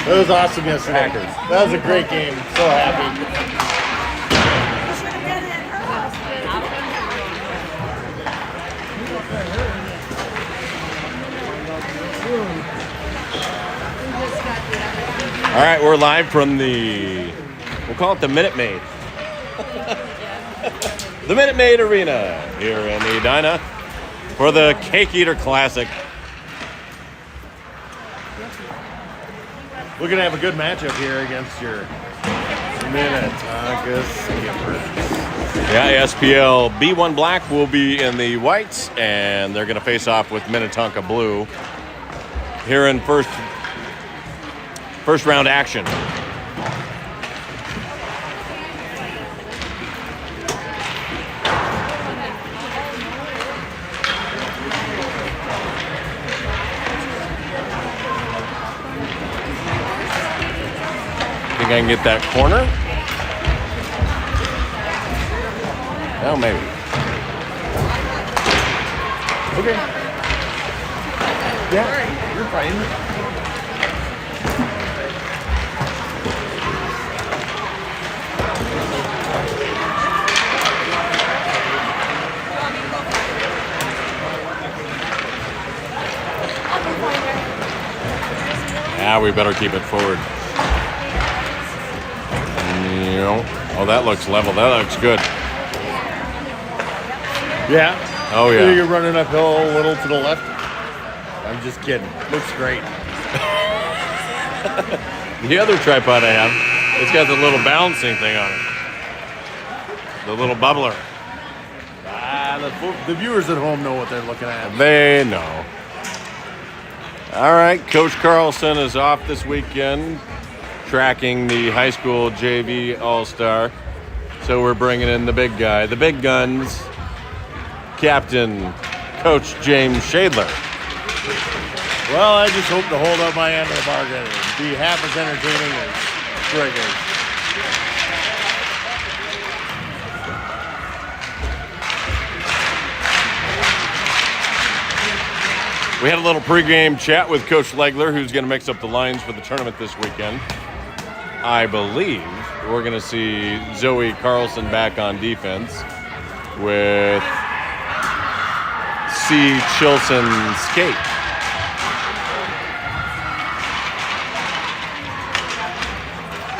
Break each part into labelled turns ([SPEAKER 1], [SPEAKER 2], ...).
[SPEAKER 1] It was awesome yesterday.
[SPEAKER 2] Packers.
[SPEAKER 1] That was a great game. So happy.
[SPEAKER 2] All right, we're live from we'll call it the Minute Maid. The Minute Maid Arena here in Edina for the Cake Eater Classic.
[SPEAKER 1] We're going to have a good matchup here against your Minnetonka Skippers.
[SPEAKER 2] Yeah, SPL B1 Black will be in the whites, and they're going to face off with Minnetonka Blue here in first round action. Think I can get that corner? Oh, maybe.
[SPEAKER 1] Okay. Yeah, you're fine.
[SPEAKER 2] Yeah, we better keep it forward. Oh, that looks level. That looks good.
[SPEAKER 1] Yeah.
[SPEAKER 2] Oh, yeah.
[SPEAKER 1] You're running uphill a little to the left. I'm just kidding. Looks great.
[SPEAKER 2] The other tripod I have, it's got the little balancing thing on it. The little bubbler.
[SPEAKER 1] The viewers at home know what they're looking at.
[SPEAKER 2] They know. All right, Coach Carlson is off this weekend, tracking the high school JV All-Star. So we're bringing in the big guy, the big guns, Captain Coach James Shadler.
[SPEAKER 1] Well, I just hope to hold up my end of the bargain and be half as entertaining as Greg is.
[SPEAKER 2] We had a little pregame chat with Coach Legler, who's going to mix up the lines for the tournament this weekend. I believe we're going to see Zoe Carlson back on defense with C. Chilson Skate.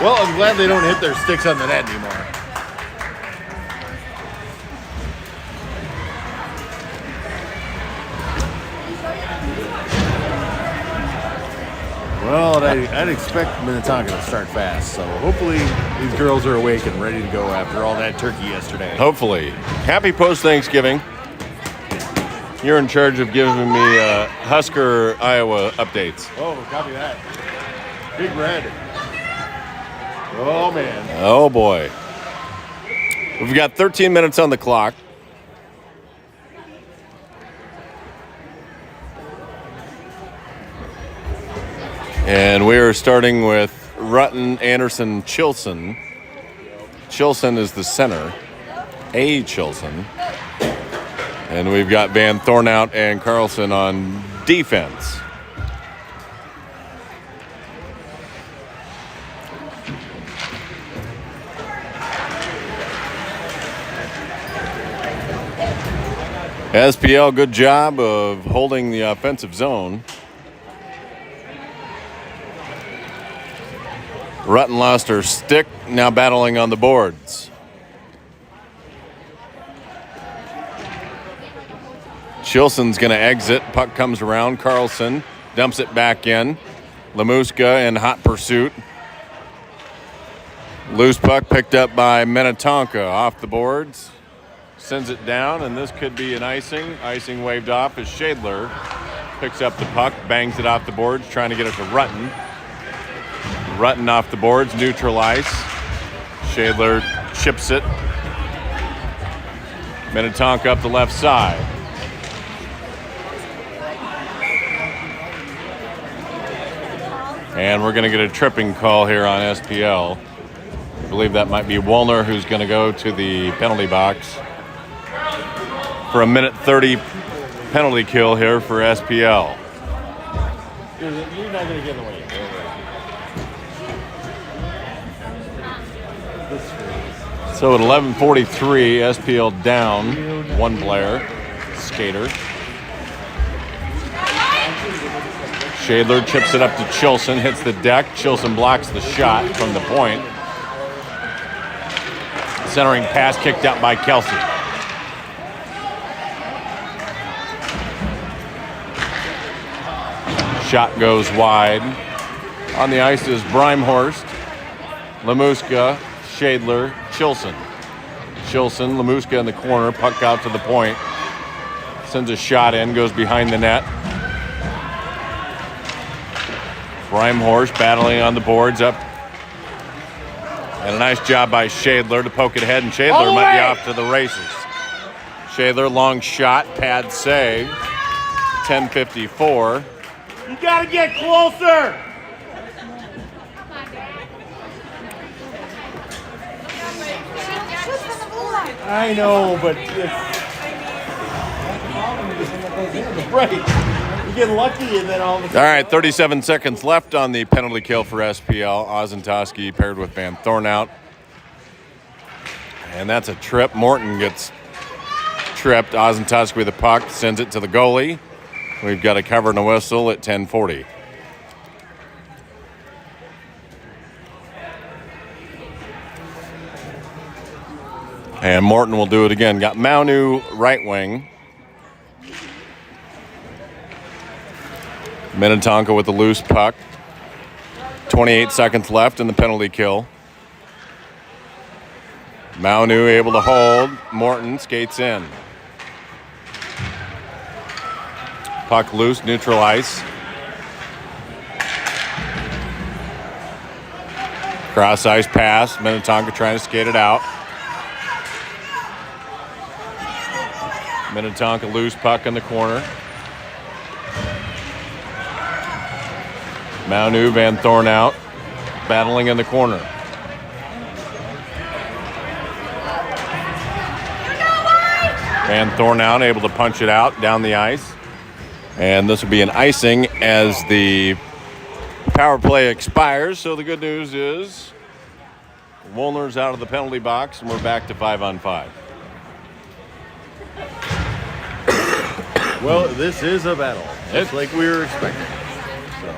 [SPEAKER 1] Well, I'm glad they don't hit their sticks on the net anymore. Well, I'd expect Minnetonka to start fast, so hopefully these girls are awake and ready to go after all that turkey yesterday.
[SPEAKER 2] Hopefully. Happy post-Thanksgiving. You're in charge of giving me Husker, Iowa updates.
[SPEAKER 1] Oh, copy that. Big red. Oh, man.
[SPEAKER 2] Oh, boy. We've got 13 minutes on the clock. And we are starting with Rutten, Anderson, Chilson. Chilson is the center. A. Chilson. And we've got Van Thornout and Carlson on defense. SPL, good job of holding the offensive zone. Rutten lost her stick, now battling on the boards. Chilson's going to exit. Puck comes around. Carlson dumps it back in. Lamuska in hot pursuit. Loose puck picked up by Minnetonka off the boards. Sends it down, and this could be an icing. Icing waved off as Shadler picks up the puck, bangs it off the boards, trying to get it to Rutten. Rutten off the boards, neutral ice. Shadler chips it. Minnetonka up the left side. And we're going to get a tripping call here on SPL. I believe that might be Woolner who's going to go to the penalty box for a minute 30 penalty kill here for SPL.
[SPEAKER 1] You're not going to get in the way.
[SPEAKER 2] So at 11:43, SPL down one player, Skater. Shadler chips it up to Chilson, hits the deck. Chilson blocks the shot from the point. Centering pass kicked out by Kelsey. Shot goes wide. On the ice is Brimehorst, Lemuska, Shadler, Chilson. Chilson, Lemuska in the corner, puck out to the point. Sends a shot in, goes behind the net. Brimehorst battling on the boards up. And a nice job by Shadler to poke it ahead, and Shadler might be off to the races. Shadler, long shot, pad save. 10:54.
[SPEAKER 1] You got to get closer. I know, but it's right. You get lucky, and then all of a sudden.
[SPEAKER 2] All right, 37 seconds left on the penalty kill for SPL. Ozentowski paired with Van Thornout. And that's a trip. Morton gets tripped. Ozentowski with the puck, sends it to the goalie. We've got a cover and a whistle at 10:40. And Morton will do it again. Got Maunu right wing. Minnetonka with the loose puck. 28 seconds left in the penalty kill. Maunu able to hold. Morton skates in. Puck loose, neutral ice. Cross ice pass. Minnetonka trying to skate it out. Minnetonka loose puck in the corner. Maunu, Van Thornout battling in the corner. Van Thornout able to punch it out down the ice. And this will be an icing as the power play expires. So the good news is Woolner's out of the penalty box, and we're back to 5-on-5.
[SPEAKER 1] Well, this is a battle. It's like we were expecting. So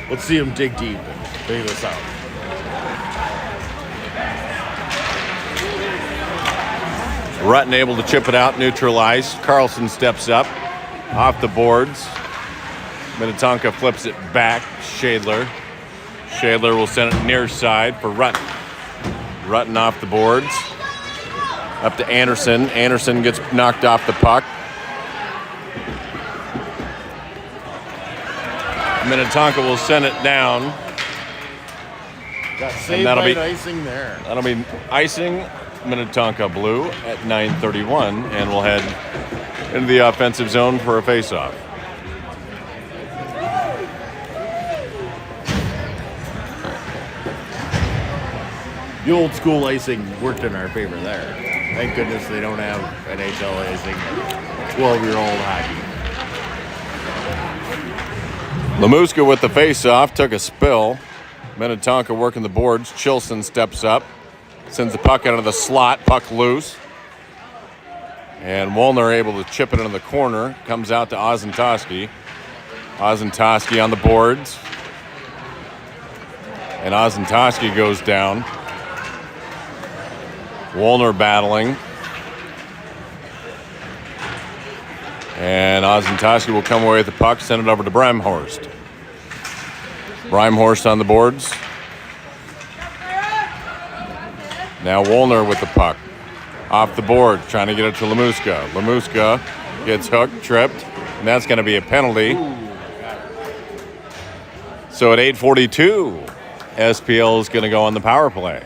[SPEAKER 1] let's see them dig deep and figure this out.
[SPEAKER 2] Rutten able to chip it out, neutral ice. Carlson steps up, off the boards. Minnetonka flips it back. Shadler. Shadler will send it near side for Rutten. Rutten off the boards. Up to Anderson. Anderson gets knocked off the puck. Minnetonka will send it down.
[SPEAKER 1] Got saved by an icing there.
[SPEAKER 2] That'll be icing. Minnetonka blue at 9:31, and we'll head into the offensive zone for a faceoff.
[SPEAKER 1] The old school icing worked in our favor there. Thank goodness they don't have NHL icing, 12-year-old hockey.
[SPEAKER 2] Lemuska with the face-off, took a spill. Minnetonka working the boards. Chilson steps up, sends the puck out of the slot, puck loose. And Woolner able to chip it into the corner, comes out to Ozentowski. Ozentowski on the boards. And Ozentowski goes down. Woolner battling. And Ozentowski will come away with the puck, send it over to Brimehorst. Brimehorst on the boards. Now Woolner with the puck. Off the board, trying to get it to Lemuska. Lemuska gets hooked, tripped, and that's going to be a penalty. So at 8:42, SPL is going to go on the power play.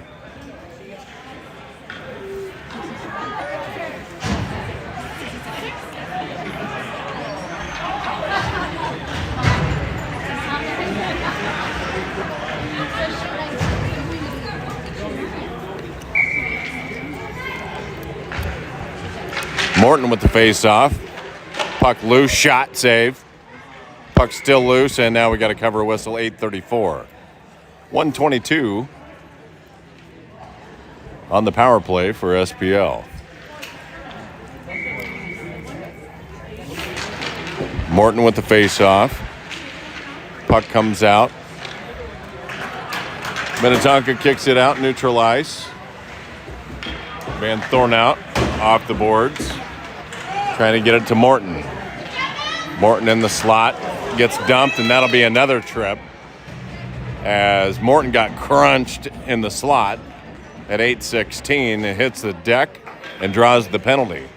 [SPEAKER 2] Morton with the face-off. Puck loose, shot save. Puck's still loose, and now we got to cover a whistle, 8:34. 1:22 on the power play for SPL. Morton with the face-off. Puck comes out. Minnetonka kicks it out, neutral ice. Van Thornout off the boards. Trying to get it to Morton. Morton in the slot. Gets dumped, and that'll be another trip. As Morton got crunched in the slot at 8:16. It hits the deck and draws the penalty.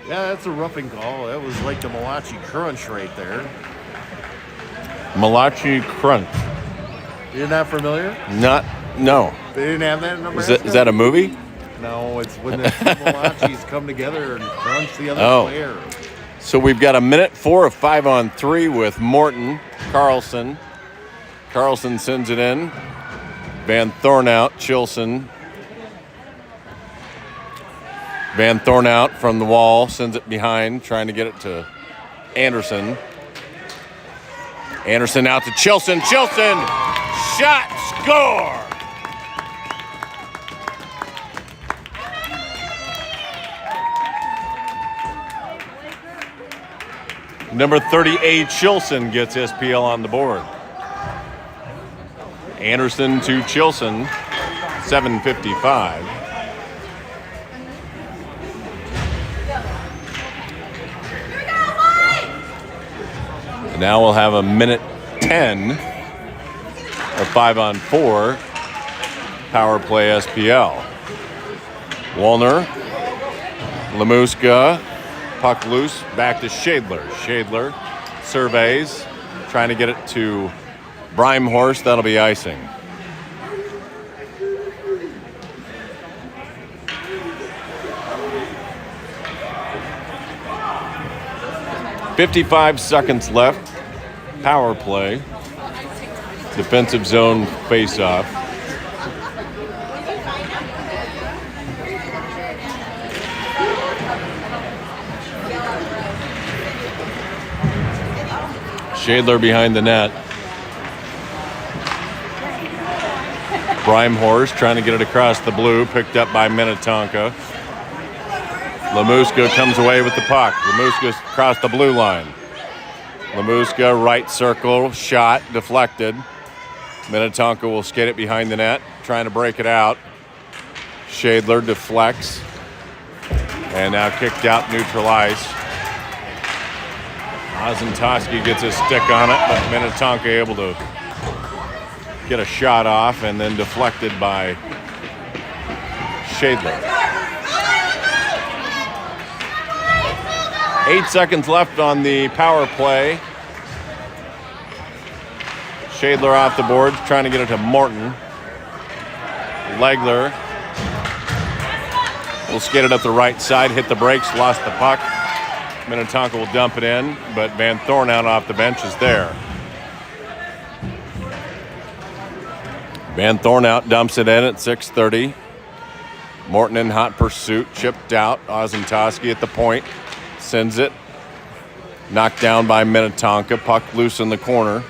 [SPEAKER 1] Yeah, that's a roughing call. That was like the Malachi crunch right there.
[SPEAKER 2] Malachi crunch.
[SPEAKER 1] You're not familiar?
[SPEAKER 2] No.
[SPEAKER 1] They didn't have that in Nebraska?
[SPEAKER 2] Is that a movie?
[SPEAKER 1] No, it's when the two Malachis come together and crunch the other player.
[SPEAKER 2] So we've got 1:04 of 5-on-3 with Morton, Carlson. Carlson sends it in. Van Thornout, Chilson. Van Thornout from the wall, sends it behind, trying to get it to Anderson. Anderson out to Chilson. Chilson, shot, score! Number 38, Chilson gets SPL on the board. Anderson to Chilson, 7:55. Now we'll have 1:10 of 5-on-4 power play SPL. Wallner, Lemuska, puck loose, back to Shadler. Shadler surveys, trying to get it to Brimehorst. That'll be icing. .55 seconds left. Power play. Defensive zone face-off. Shadler behind the net. Brimehorst trying to get it across the blue, picked up by Minnetonka. Lemuska comes away with the puck. Lemuska's across the blue line. Lemuska, right circle, shot, deflected. Minnetonka will skate it behind the net, trying to break it out. Shadler deflects. And now kicked out, neutral ice. Ozentowski gets a stick on it, but Minnetonka able to get a shot off and then deflected by Shadler. 8 seconds left on the power play. Shadler off the boards, trying to get it to Morton. Legler will skate it up the right side, hit the brakes, lost the puck. Minnetonka will dump it in, but Van Thornout off the bench is there. Van Thornout dumps it in at 6:30. Morton in hot pursuit, chipped out. Ozentowski at the point, sends it. Knocked down by Minnetonka, puck loose in the corner.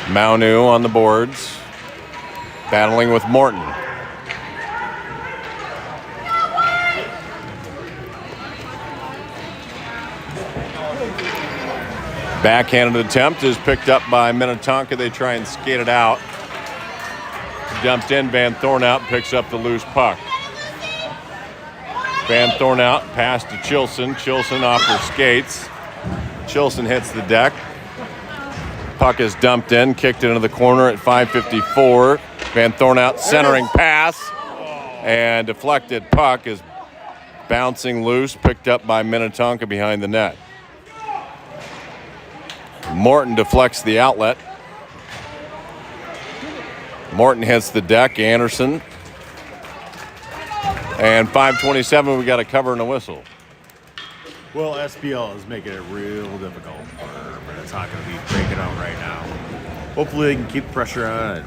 [SPEAKER 2] Maunu on the boards, battling with Morton. Backhanded attempt is picked up by Minnetonka. They try and skate it out. Dumped in, Van Thornout picks up the loose puck. Van Thornout pass to Chilson. Chilson off her skates. Chilson hits the deck. Puck is dumped in, kicked into the corner at 5:54. Van Thornout centering pass and deflected puck is bouncing loose, picked up by Minnetonka behind the net. Morton deflects the outlet. Morton hits the deck, Anderson. And 5:27, we got a cover and a whistle.
[SPEAKER 1] Well, SPL is making it real difficult for her, but it's not going to be breaking out right now. Hopefully they can keep pressure on it.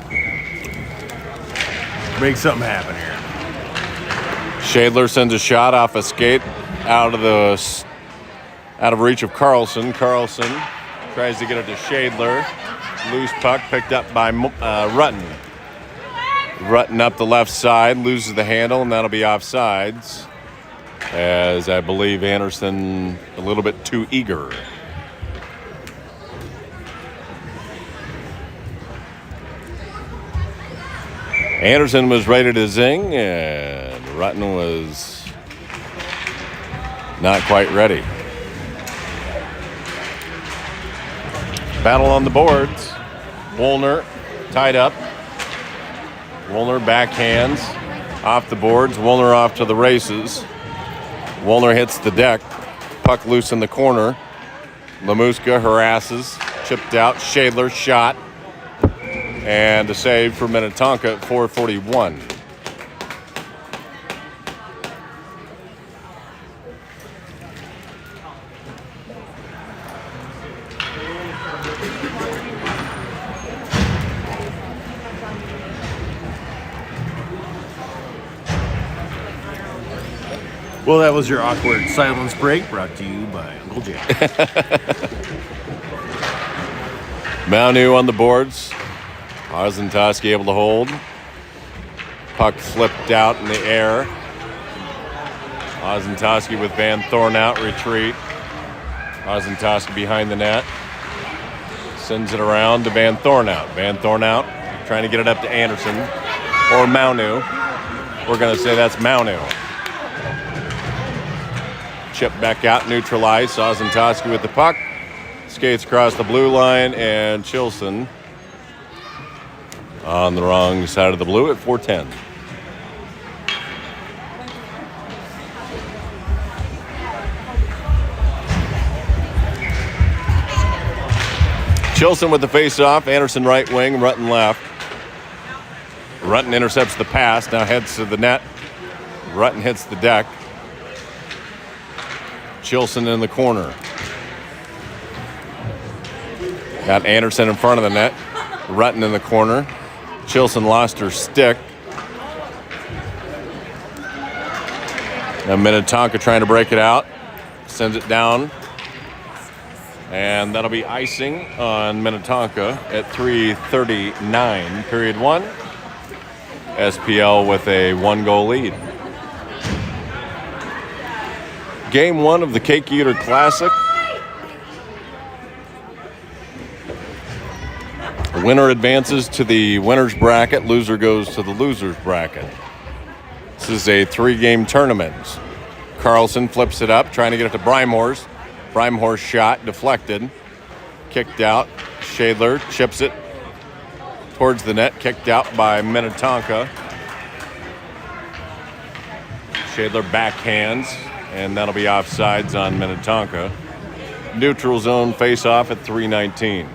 [SPEAKER 1] Make something happen here.
[SPEAKER 2] Shadler sends a shot off a skate out of the Out of reach of Carlson. Carlson tries to get it to Shadler. Loose puck picked up by Rutten. Rutten up the left side, loses the handle, and that'll be offsides. As I believe Anderson a little bit too eager. Anderson was ready to zing, and Rutten was not quite ready. Battle on the boards. Woolner tied up. Woolner backhands off the boards. Woolner off to the races. Woolner hits the deck. Puck loose in the corner. Lamuska harasses. Chipped out. Shadler shot. And a save for Minnetonka at 4:41.
[SPEAKER 1] Well, that was your awkward silence break brought to you by Uncle Jay.
[SPEAKER 2] Maunu on the boards. Ozentoski able to hold. Puck flipped out in the air. Ozentoski with Van Thorn out, retreat. Ozentoski behind the net. Sends it around to Van Thorn out. Van Thorn out, trying to get it up to Anderson. Or Maunu. We're going to say that's Maunu. Chip back out, neutralized. Ozentoski with the puck. Skates across the blue line, and Chilson on the wrong side of the blue at 4:10. Chilson with the face-off. Anderson right wing, Rutten left. Rutten intercepts the pass, now heads to the net. Rutten hits the deck. Chilson in the corner. Got Anderson in front of the net. Rutten in the corner. Chilson lost her stick. Now Minnetonka trying to break it out. Sends it down. And that'll be icing on Minnetonka at 3:39, period one. SPL with a 1-goal lead. Game one of the Cake Eater Classic. The winner advances to the winner's bracket. Loser goes to the loser's bracket. This is a 3-game tournament. Carlson flips it up, trying to get it to Brimehorst. Brimehorst shot, deflected. Kicked out. Shadler chips it towards the net. Kicked out by Minnetonka. Shadler backhands. And that'll be offsides on Minnetonka. Neutral zone face-off at 3:19.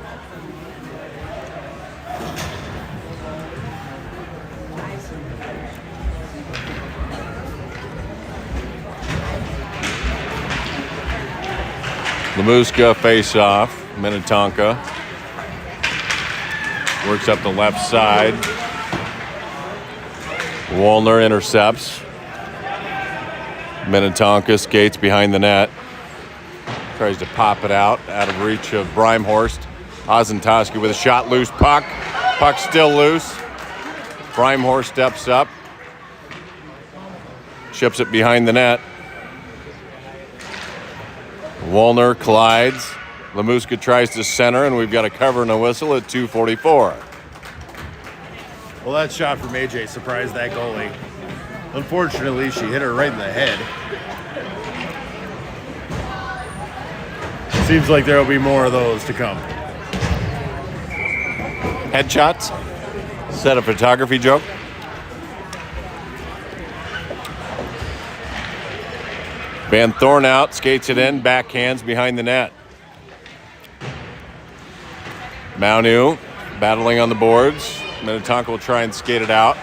[SPEAKER 2] Lamuska face-off. Minnetonka works up the left side. Woolner intercepts. Minnetonka skates behind the net. Tries to pop it out of reach of Brimehorst. Ozentoski with a shot, loose puck. Puck still loose. Brimehorst steps up. Chips it behind the net. Woolner collides. Lamuska tries to center, and we've got a cover and a whistle at 2:44.
[SPEAKER 1] Well, that shot from AJ surprised that goalie. Unfortunately, she hit her right in the head. Seems like there will be more of those to come.
[SPEAKER 2] Headshots? Is that a photography joke? Van Thorn out, skates it in, backhands behind the net. Maunu battling on the boards. Minnetonka will try and skate it out.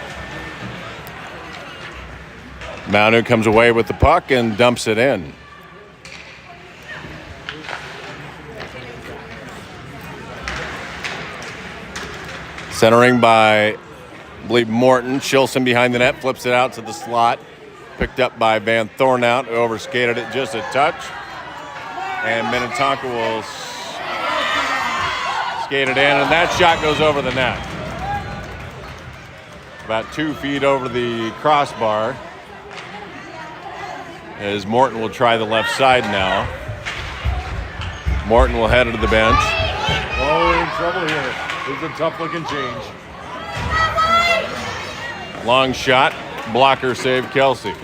[SPEAKER 2] Maunu comes away with the puck and dumps it in. Centering by, I believe, Morton. Chilson behind the net, flips it out to the slot. Picked up by Van Thorn out, who overskated it just a touch. And Minnetonka will skate it in, and that shot goes over the net. About 2 feet over the crossbar. As Morton will try the left side now. Morton will head to the bench.
[SPEAKER 1] Oh, we're in trouble here. This is a tough-looking change.
[SPEAKER 2] Long shot, blocker save Kelsey.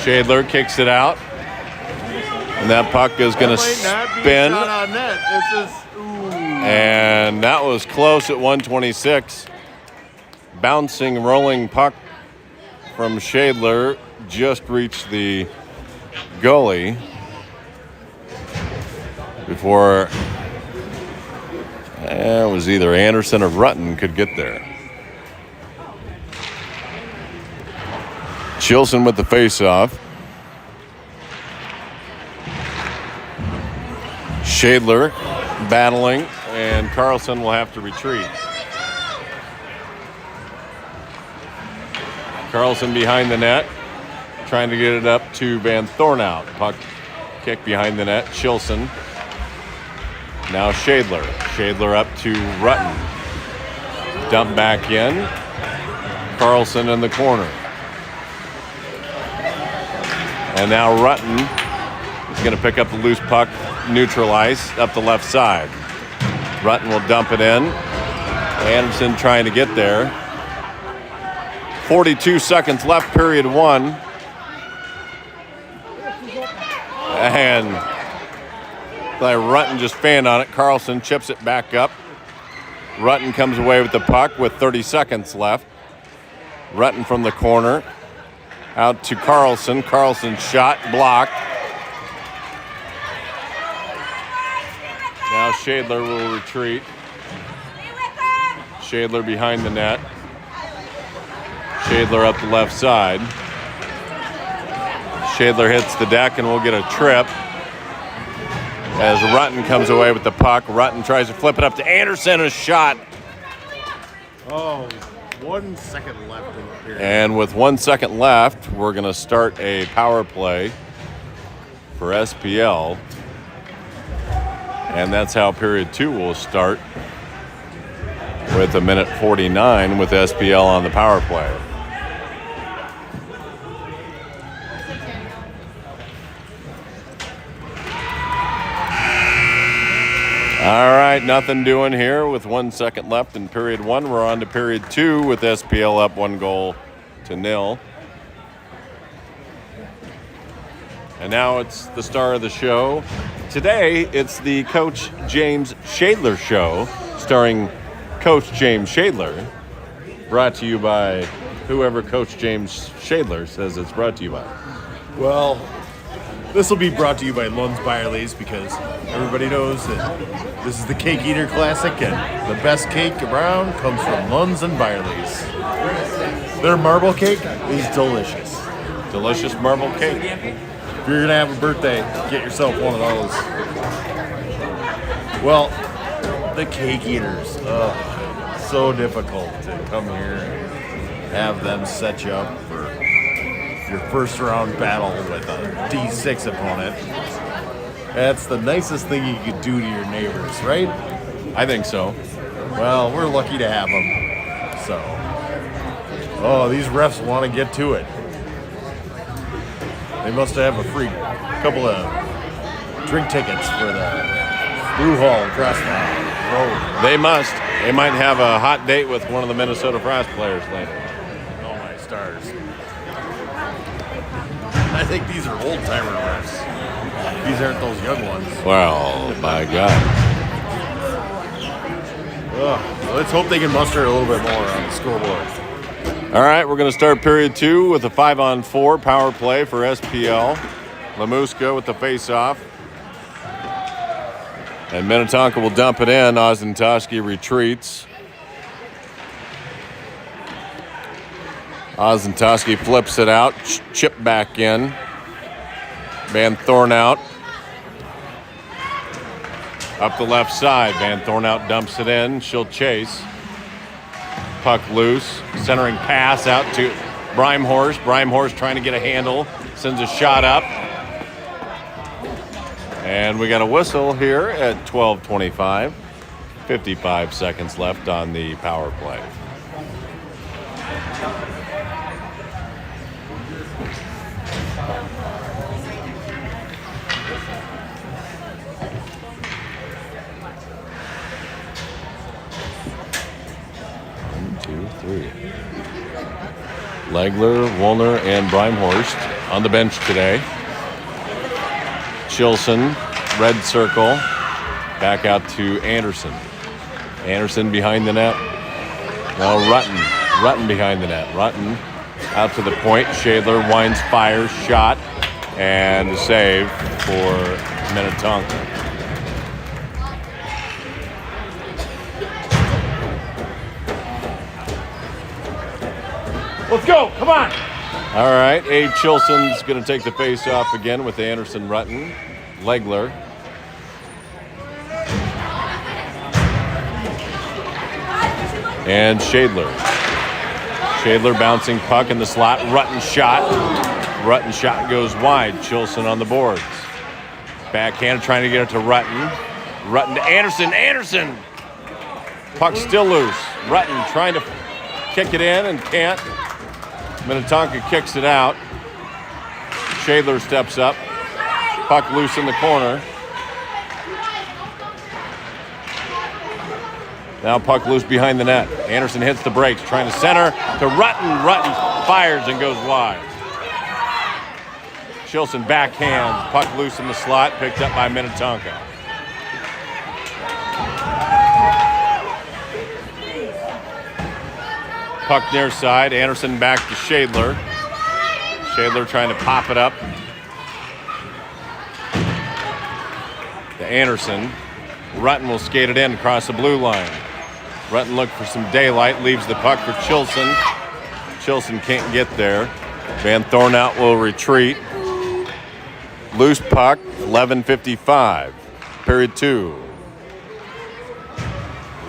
[SPEAKER 2] Shadler kicks it out. And that puck is going to spin.
[SPEAKER 1] Not on net. This is, ooh.
[SPEAKER 2] And that was close at 126. Bouncing, rolling puck from Shadler just reached the goalie before it was either Anderson or Rutten could get there. Chilson with the faceoff. Shadler battling, and Carlson will have to retreat. Carlson behind the net, trying to get it up to Van Thornout. Puck kick behind the net. Chilson. Now Shadler. Shadler up to Rutten. Dump back in. Carlson in the corner. And now Rutten is going to pick up the loose puck, neutral ice, up the left side. Rutten will dump it in. Anderson trying to get there. 42 seconds left, period 1. And Rutten just fanned on it. Carlson chips it back up. Rutten comes away with the puck with 30 seconds left. Rutten from the corner. Out to Carlson. Carlson's shot blocked. Now Shadler will retreat. Shadler behind the net. Shadler up the left side. Shadler hits the deck and we'll get a trip. As Rutten comes away with the puck, Rutten tries to flip it up to Anderson, a shot.
[SPEAKER 1] Oh, 1 second left in the period.
[SPEAKER 2] And with 1 second left, we're going to start a power play for SPL. And that's how period 2 will start, with 1:49 with SPL on the power play. All right, nothing doing here with 1 second left in period 1. We're on to period 2 with SPL up 1-0. And now it's the star of the show. Today, it's the Coach James Shadler show, starring Coach James Shadler, brought to you by whoever Coach James Shadler says it's brought to you by.
[SPEAKER 1] Well, this will be brought to you by Lund's Byerly's, because everybody knows that this is the Cake Eater Classic, and the best cake around comes from Lund's and Byerly's. Their marble cake is delicious.
[SPEAKER 2] Delicious marble cake.
[SPEAKER 1] If you're going to have a birthday, get yourself one of those. Well, the Cake Eaters, so difficult to come here and have them set you up for your first round battle with a D6 opponent. That's the nicest thing you could do to your neighbors, right?
[SPEAKER 2] I think so.
[SPEAKER 1] Well, we're lucky to have them. So, these refs want to get to it. They must have a free couple of drink tickets for the brew hall across the road.
[SPEAKER 2] They must. They might have a hot date with one of the Minnesota Frost players later.
[SPEAKER 1] Oh, my stars. I think these are old-timer refs. These aren't those young ones.
[SPEAKER 2] Well, by God.
[SPEAKER 1] Let's hope they can muster a little bit more on the scoreboard.
[SPEAKER 2] All right, we're going to start period 2 with a 5-on-4 power play for SPL. Lamuska with the face-off. And Minnetonka will dump it in. Ozentoski retreats. Ozentoski flips it out. Chip back in. Van Thornout. Up the left side. Van Thornout dumps it in. She'll chase. Puck loose. Centering pass out to Brimehorst trying to get a handle, sends a shot up. And we got a whistle here at 12:25. 55 seconds left on the power play. Legler, Woolner, and Brimehorst on the bench today. Chilson, red circle, back out to Anderson. Anderson behind the net. Now Rutten behind the net. Rutten out to the point. Shadler winds, fires, shot, and a save for Minnetonka.
[SPEAKER 1] Let's go, come on.
[SPEAKER 2] All right, A. Chilson's going to take the face off again with Anderson, Rutten, Legler. And Shadler. Shadler bouncing puck in the slot. Rutten shot goes wide. Chilson on the boards. Backhand trying to get it to Rutten. Rutten to Anderson. Anderson! Puck still loose. Rutten trying to kick it in and can't. Minnetonka kicks it out. Shadler steps up. Puck loose in the corner. Now puck loose behind the net. Anderson hits the brakes, trying to center to Rutten. Rutten fires and goes wide. Chilson backhand. Puck loose in the slot, picked up by Minnetonka. Puck near side. Anderson back to Shadler. Shadler trying to pop it up to Anderson. Rutten will skate it in across the blue line. Rutten looked for some daylight, leaves the puck for Chilson. Chilson can't get there. Van Thornout will retreat. Loose puck, 11:55, period 2.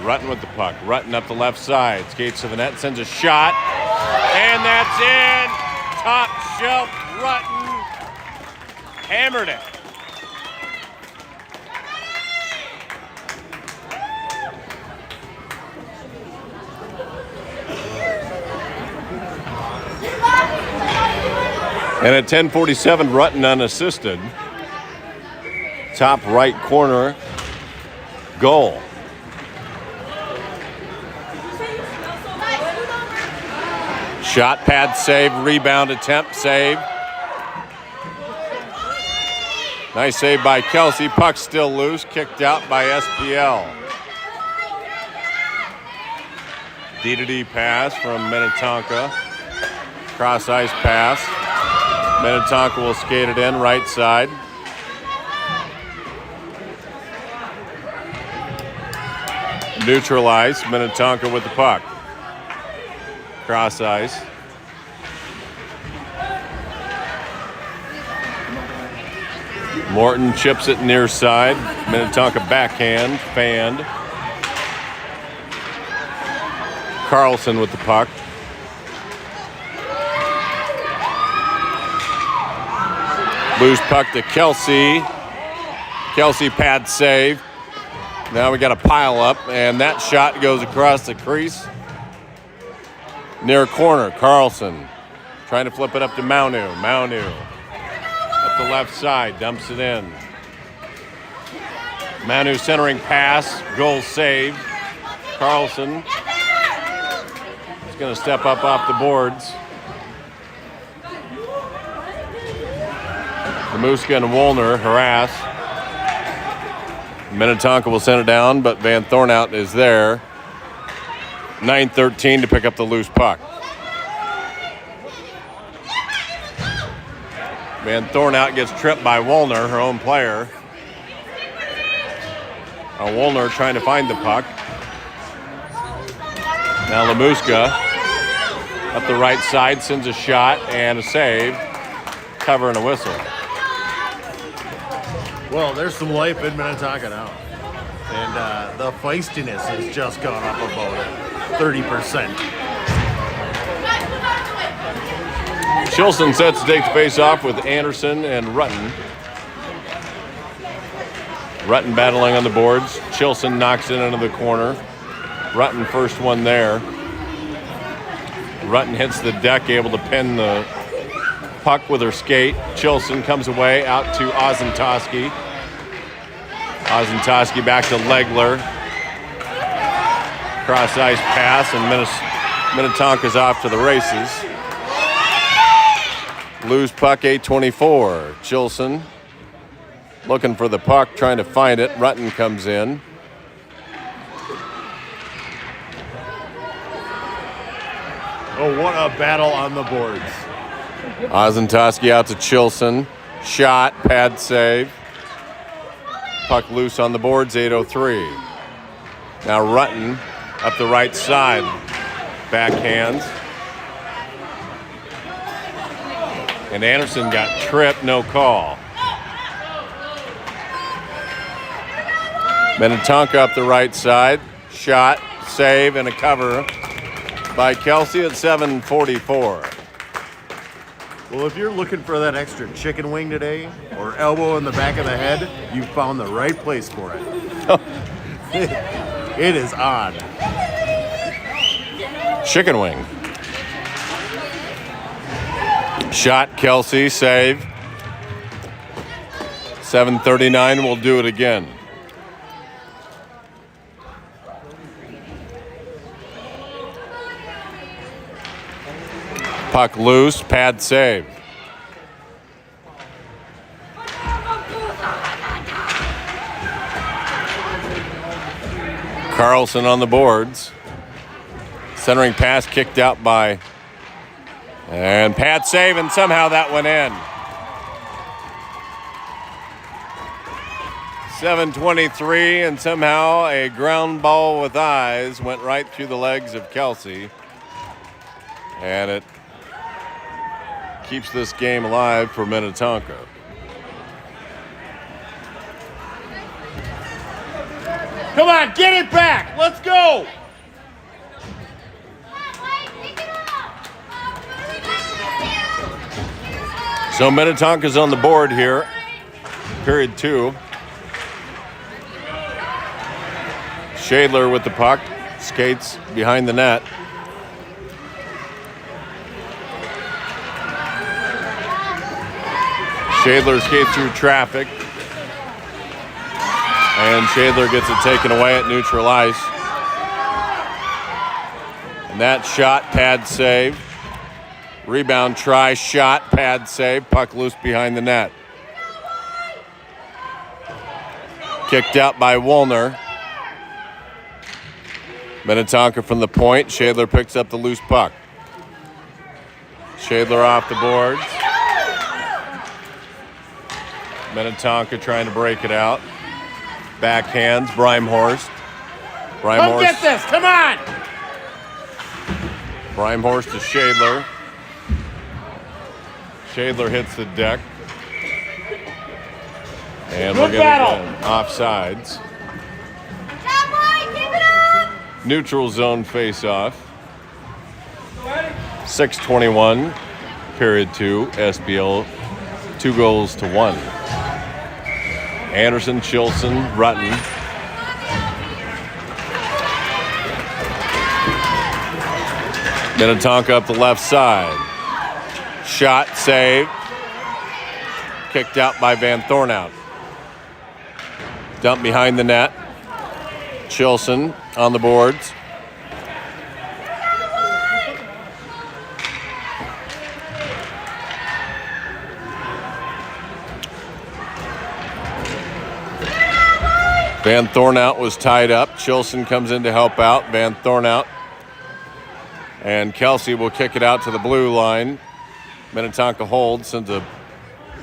[SPEAKER 2] Rutten with the puck. Rutten up the left side. Skates to the net, sends a shot. And that's in. Top shelf Rutten. Hammered it. And at 10:47, Rutten unassisted. Top right corner goal. Shot, pad, save, rebound attempt, save. Nice save by Kelsey. Puck still loose, kicked out by SPL. D-to-D pass from Minnetonka. Cross ice pass. Minnetonka will skate it in, right side. Neutralize, Minnetonka with the puck. Cross ice. Morton chips it near side. Minnetonka backhand, fanned. Carlson with the puck. Loose puck to Kelsey. Kelsey pad save. Now we got a pile up, and that shot goes across the crease. Near corner, Carlson trying to flip it up to Maunu. Maunu up the left side, dumps it in. Maunu centering pass, goal saved. Carlson is going to step up off the boards. Kamuska and Woolner harass. Minnetonka will send it down, but Van Thornout is there. 9:13 to pick up the loose puck. Van Thornout gets tripped by Woolner, her own player. Woolner trying to find the puck. Now Lamuska up the right side, sends a shot and a save. Cover and a whistle.
[SPEAKER 1] Well, there's some life in Minnetonka now. And the feistiness has just gone up about 30%.
[SPEAKER 2] Chilson sets to take the face off with Anderson and Rutten. Rutten battling on the boards. Chilson knocks it into the corner. Rutten first one there. Rutten hits the deck, able to pin the puck with her skate. Chilson comes away out to Ozentowski. Ozentowski back to Legler. Cross ice pass, and Minnetonka's off to the races. Loose puck, 8:24. Chilson looking for the puck, trying to find it. Rutten comes in.
[SPEAKER 1] Oh, what a battle on the boards.
[SPEAKER 2] Ozentowski out to Chilson. Shot, pad save. Puck loose on the boards, 8:03. Now Rutten up the right side. Backhands. And Anderson got tripped, no call. Minnetonka up the right side. Shot, save, and a cover by Kelsey at 7:44.
[SPEAKER 1] Well, if you're looking for that extra chicken wing today or elbow in the back of the head, you found the right place for it. It is on.
[SPEAKER 2] Chicken wing. Shot, Kelsey, save. 7:39, we'll do it again. Puck loose, pad save. Carlson on the boards. Centering pass kicked out by, and pad save, and somehow that went in. 7:23, and somehow a ground ball with eyes went right through the legs of Kelsey. And it keeps this game alive for Minnetonka.
[SPEAKER 1] Come on, get it back. Let's go.
[SPEAKER 2] So Minnetonka's on the board here. Period 2. Shadler with the puck. Skates behind the net. Shadler skates through traffic. And Shadler gets it taken away at neutral ice. And that shot, pad save. Rebound try, shot, pad save. Puck loose behind the net. Kicked out by Woolner. Minnetonka from the point. Shadler picks up the loose puck. Shadler off the boards. Minnetonka trying to break it out. Backhands, Brimehorst.
[SPEAKER 1] Come get this, come on!
[SPEAKER 2] Brimehorst to Shadler. Shadler hits the deck. And we'll get again. Offsides.
[SPEAKER 3] Cowboy, give it up!
[SPEAKER 2] Neutral zone face-off. 6:21, period 2. SPL 2-1. Anderson, Chilson, Rutten. Minnetonka up the left side. Shot, save. Kicked out by Van Thornout. Dump behind the net. Chilson on the boards. Van Thornout was tied up. Chilson comes in to help out. Van Thornout. And Kelsey will kick it out to the blue line. Minnetonka holds, sends a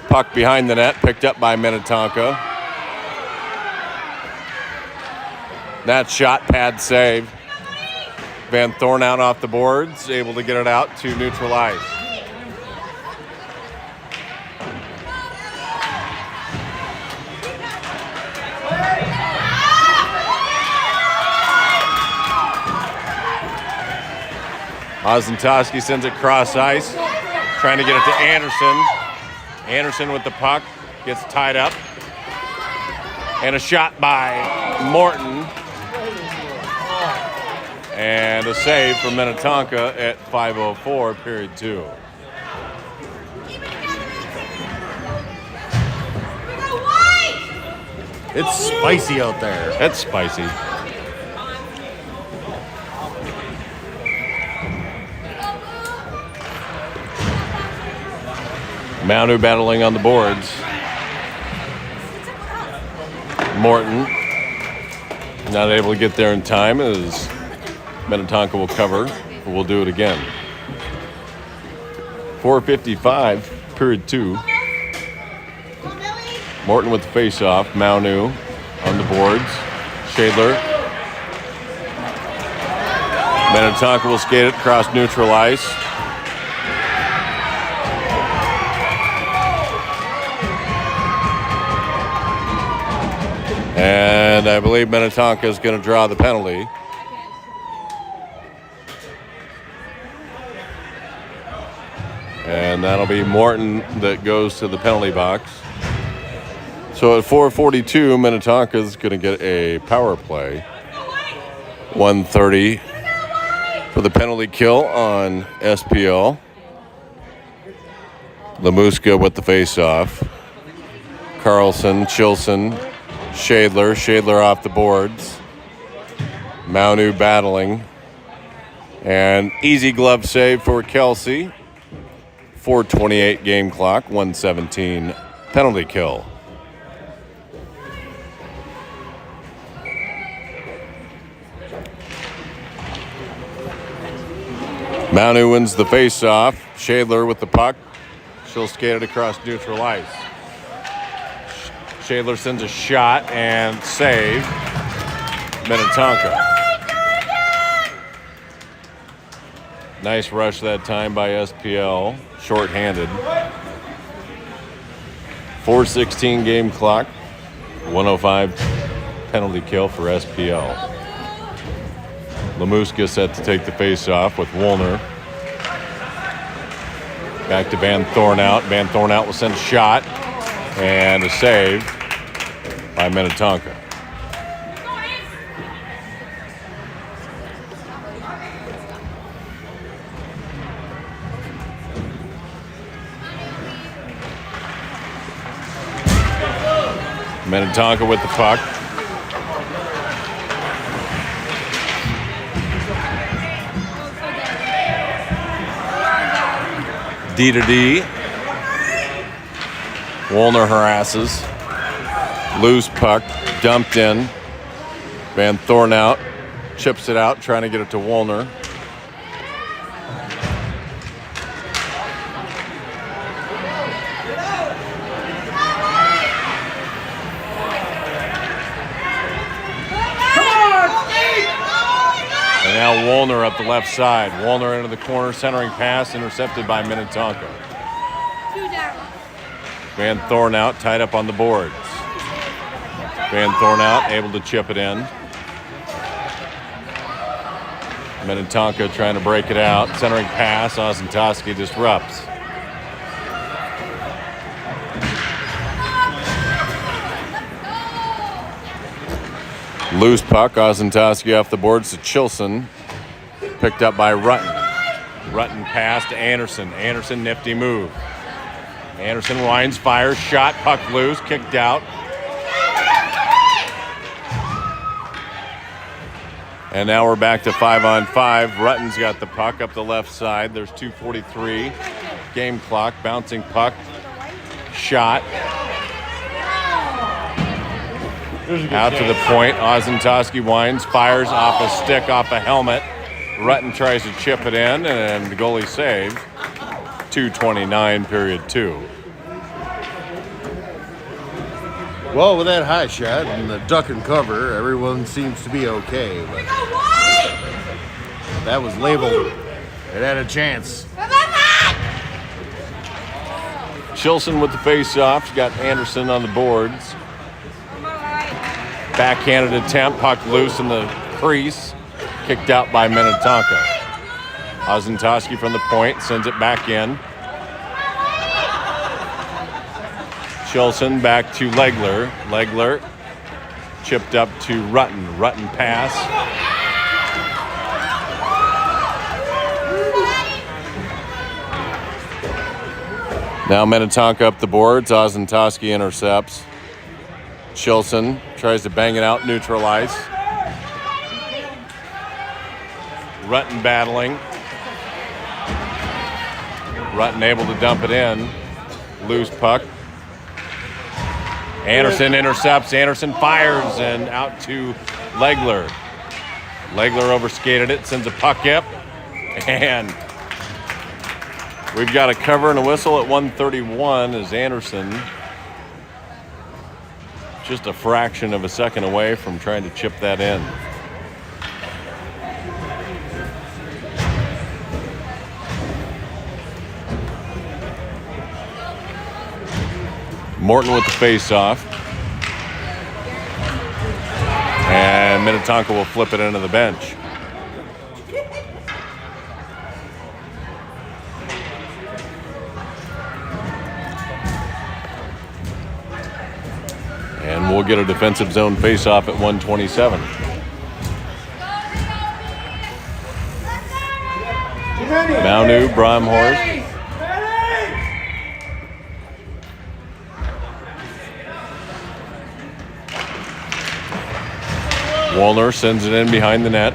[SPEAKER 2] puck behind the net, picked up by Minnetonka. That shot, pad save. Van Thornout off the boards, able to get it out to neutral ice. Ozentowski sends it cross ice. trying to get it to Anderson. Anderson with the puck, gets tied up. And a shot by Morton. And a save for Minnetonka at 5:04, period 2.
[SPEAKER 1] It's spicy out there.
[SPEAKER 2] It's spicy. Manu battling on the boards. Morton not able to get there in time as Minnetonka will cover. We'll do it again. 4:55, period 2. Morton with the face-off. Manu on the boards. Shadler. Minnetonka will skate it across neutral ice. And I believe Minnetonka is going to draw the penalty. And that'll be Morton that goes to the penalty box. So at 4:42, Minnetonka is going to get a power play. 1:30 for the penalty kill on SPL. Lamuska with the face-off. Carlson, Chilson, Shadler off the boards. Manu battling. And easy glove save for Kelsey. 4:28 game clock, 1:17 penalty kill. Manu wins the face-off. Shadler with the puck. She'll skate it across neutral ice. Shadler sends a shot and save. Minnetonka. Nice rush that time by SPL. Short-handed. 4:16 game clock. 105 penalty kill for SPL. Lamuska set to take the face-off with Woolner. Back to Van Thornout. Van Thornout will send a shot and a save by Minnetonka. Minnetonka with the puck. D to D. Woolner harasses. Loose puck, dumped in. Van Thornout chips it out, trying to get it to Woolner. And now Woolner up the left side. Woolner into the corner, centering pass, intercepted by Minnetonka. Van Thornout tied up on the boards. Van Thornout able to chip it in. Minnetonka trying to break it out. Centering pass, Ozentowski disrupts. Loose puck, Ozentowski off the boards to Chilson. Picked up by Rutten. Rutten pass to Anderson. Anderson, nifty move. Anderson winds, fires, shot, puck loose, kicked out. And now we're back to 5-on-5. Rutten's got the puck up the left side. There's 2:43 game clock. Bouncing puck, shot. Out to the point. Ozentowski winds, fires off a stick, off a helmet. Rutten tries to chip it in, and the goalie saved. 2:29, period 2.
[SPEAKER 1] Well, with that high shot and the duck and cover, everyone seems to be okay. But that was labeled. It had a chance.
[SPEAKER 2] Chilson with the face-off. Got Anderson on the boards. Backhanded attempt, puck loose in the crease. Kicked out by Minnetonka. Ozentowski from the point, sends it back in. Chilson back to Legler. Legler chipped up to Rutten. Rutten pass. Now Minnetonka up the boards. Ozentowski intercepts. Chilson tries to bang it out, neutralize. Rutten battling. Rutten able to dump it in. Loose puck. Anderson intercepts. Anderson fires and out to Legler. Legler overskated it, sends a puck up. And we've got a cover and a whistle at 1:31 as Anderson just a fraction of a second away from trying to chip that in. Morton with the face-off. And Minnetonka will flip it into the bench. And we'll get a defensive zone face-off at 1:27. Maunu, Brimhorst. Woolner sends it in behind the net.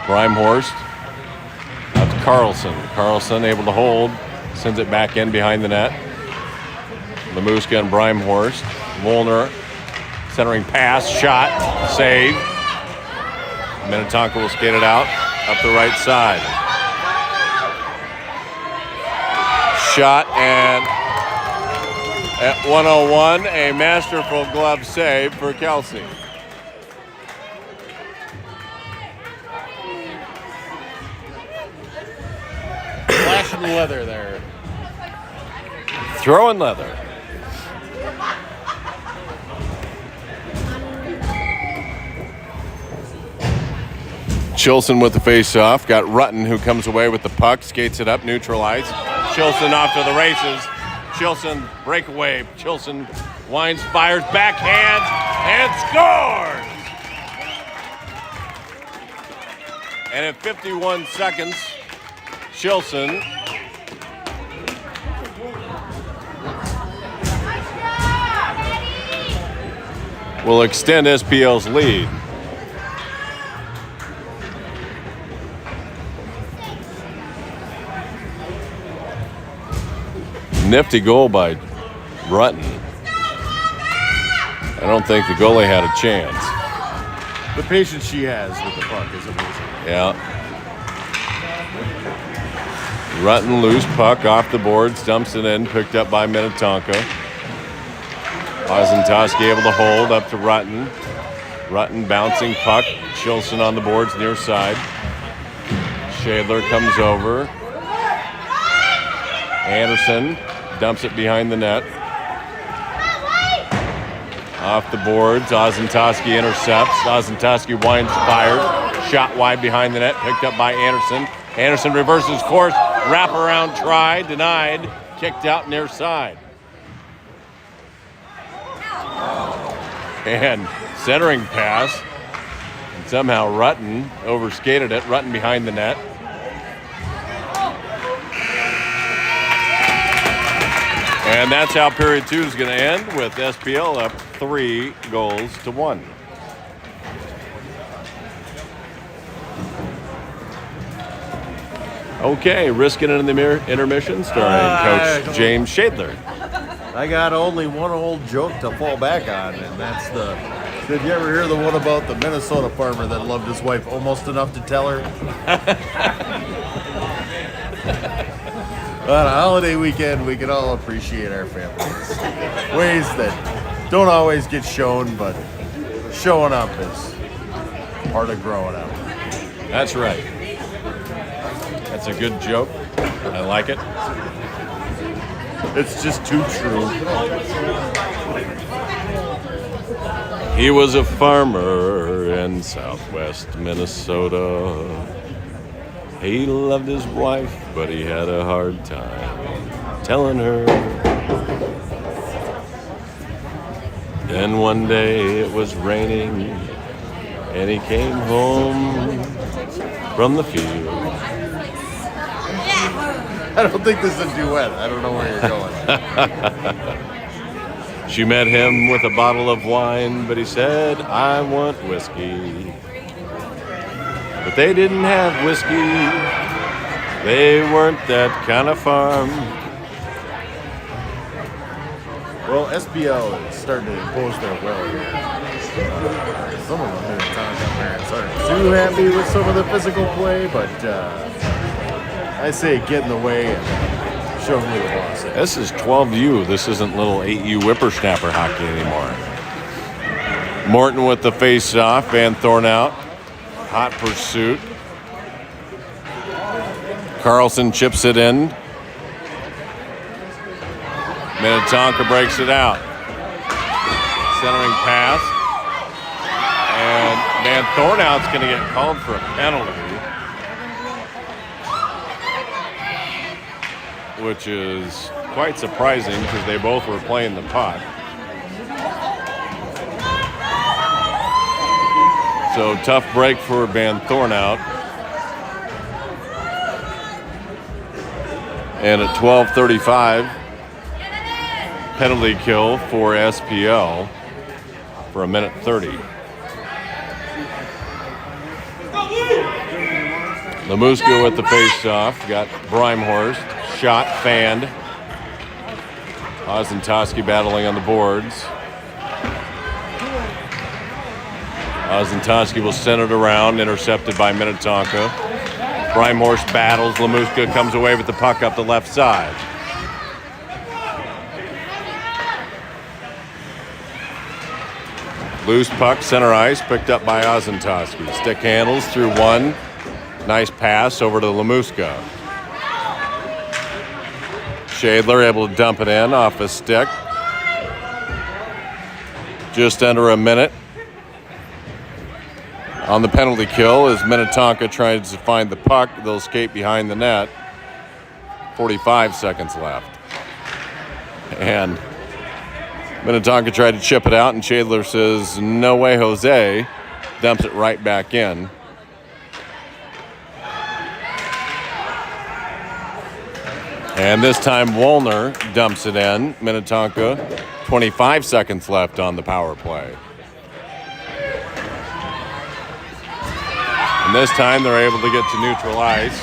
[SPEAKER 2] Brimhorst out to Carlson. Carlson able to hold, sends it back in behind the net. Lemuska and Brimhorst. Woolner centering pass, shot, save. Minnetonka will skate it out up the right side. Shot, and at 1:01, a masterful glove save for Kelsey.
[SPEAKER 1] Flashing leather there.
[SPEAKER 2] Throwing leather. Chilson with the face-off. Got Rutten, who comes away with the puck, skates it up, neutralized. Chilson off to the races. Chilson breakaway. Chilson winds, fires, backhand, and scores! And at 51 seconds, Chilson will extend SPL's lead. Nifty goal by Rutten. I don't think the goalie had a chance.
[SPEAKER 1] The patience she has with the puck is amazing.
[SPEAKER 2] Yeah. Rutten loose puck off the boards, dumps it in, picked up by Minnetonka. Ozentowski able to hold up to Rutten. Rutten bouncing puck. Chilson on the boards near side. Shadler comes over. Anderson dumps it behind the net. Off the boards, Ozentowski intercepts. Ozentowski winds, fired. Shot wide behind the net, picked up by Anderson. Anderson reverses course, wraparound try, denied, kicked out near side. And centering pass, and somehow Rutten overskated it. Rutten behind the net. And that's how period 2 is going to end, with SPL up 3-1. Okay, risking it in the intermission, starring Coach James Shadler.
[SPEAKER 1] I got only one old joke to fall back on, and that's the, did you ever hear the one about the Minnesota farmer that loved his wife almost enough to tell her? On a holiday weekend, we can all appreciate our families. Ways that don't always get shown, but showing up is part of growing up.
[SPEAKER 2] That's right. That's a good joke. I like it.
[SPEAKER 1] It's just too true.
[SPEAKER 2] He was a farmer in southwest Minnesota. He loved his wife, but he had a hard time telling her Then one day it was raining, and he came home from the field.
[SPEAKER 1] I don't think this is a duet. I don't know where you're going.
[SPEAKER 2] She met him with a bottle of wine, but he said, I want whiskey. But they didn't have whiskey. They weren't that kind of farm.
[SPEAKER 1] Well, SPL is starting to impose their will here. Some of them Tonka parents aren't too happy with some of the physical play, but I say get in the way and show me the boss.
[SPEAKER 2] This is 12U. This isn't little 8U whippersnapper hockey anymore. Morton with the face-off. Van Thorn out. Hot pursuit. Carlson chips it in. Minnetonka breaks it out. Centering pass. And Van Thornout's going to get called for a penalty, which is quite surprising because they both were playing the puck. So tough break for Van Thornout. And at 12:35, penalty kill for SPL for 1:30. Lamuska with the face-off. Got Brimehorst. Shot fanned. Ozentoski battling on the boards. Ozentoski will send it around, intercepted by Minnetonka. Brimehorst battles. Lamuska comes away with the puck up the left side. Loose puck, center ice, picked up by Ozentoski. Stick handles through one. Nice pass over to Lamuska. Shadler able to dump it in off a stick. Just under a minute. On the penalty kill as Minnetonka tries to find the puck. They'll skate behind the net. 45 seconds left. And Minnetonka tried to chip it out, and Shadler says, no way, Jose. Dumps it right back in. And this time Wollner dumps it in. Minnetonka, 25 seconds left on the power play. And this time they're able to get to neutral ice.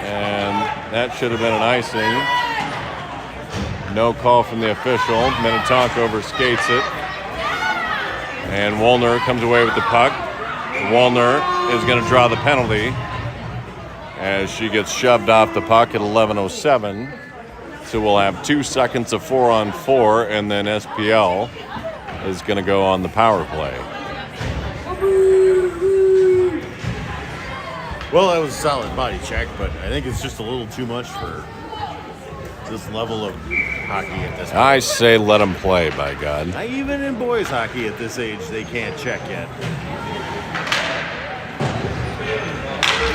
[SPEAKER 2] And that should have been an icing. No call from the official. Minnetonka overskates it. And Wollner comes away with the puck. Wollner is going to draw the penalty as she gets shoved off the puck at 11:07. So we'll have 2 seconds of 4-on-4, and then SPL is going to go on the power play.
[SPEAKER 1] Well, that was a solid body check, but I think it's just a little too much for this level of hockey at this point.
[SPEAKER 2] I say let them play, by God.
[SPEAKER 1] Not even in boys hockey at this age, they can't check yet.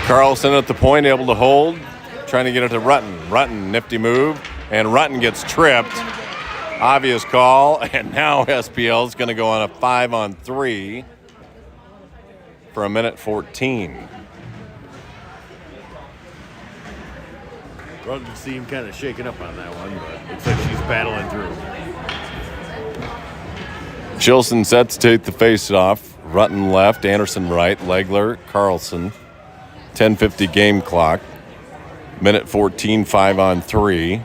[SPEAKER 2] Carlson at the point, able to hold, trying to get it to Rutten. Rutten, nifty move, and Rutten gets tripped. Obvious call, and now SPL is going to go on a 5-on-3 for 1:14.
[SPEAKER 1] Rutten seemed kind of shaken up on that one, but looks like she's battling through.
[SPEAKER 2] Chilson set to take the face-off. Rutten left, Anderson right, Legler, Carlson. 10:50 game clock. 1:14, 5-on-3.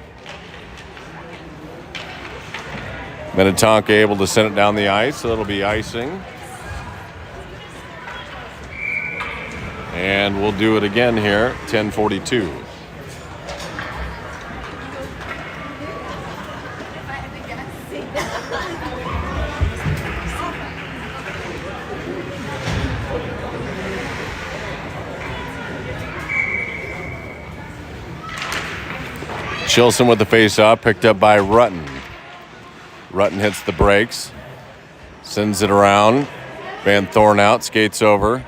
[SPEAKER 2] Minnetonka able to send it down the ice, so it'll be icing. And we'll do it again here, 10:42. Chilson with the face-off, picked up by Rutten. Rutten hits the brakes, sends it around. Van Thorn out, skates over.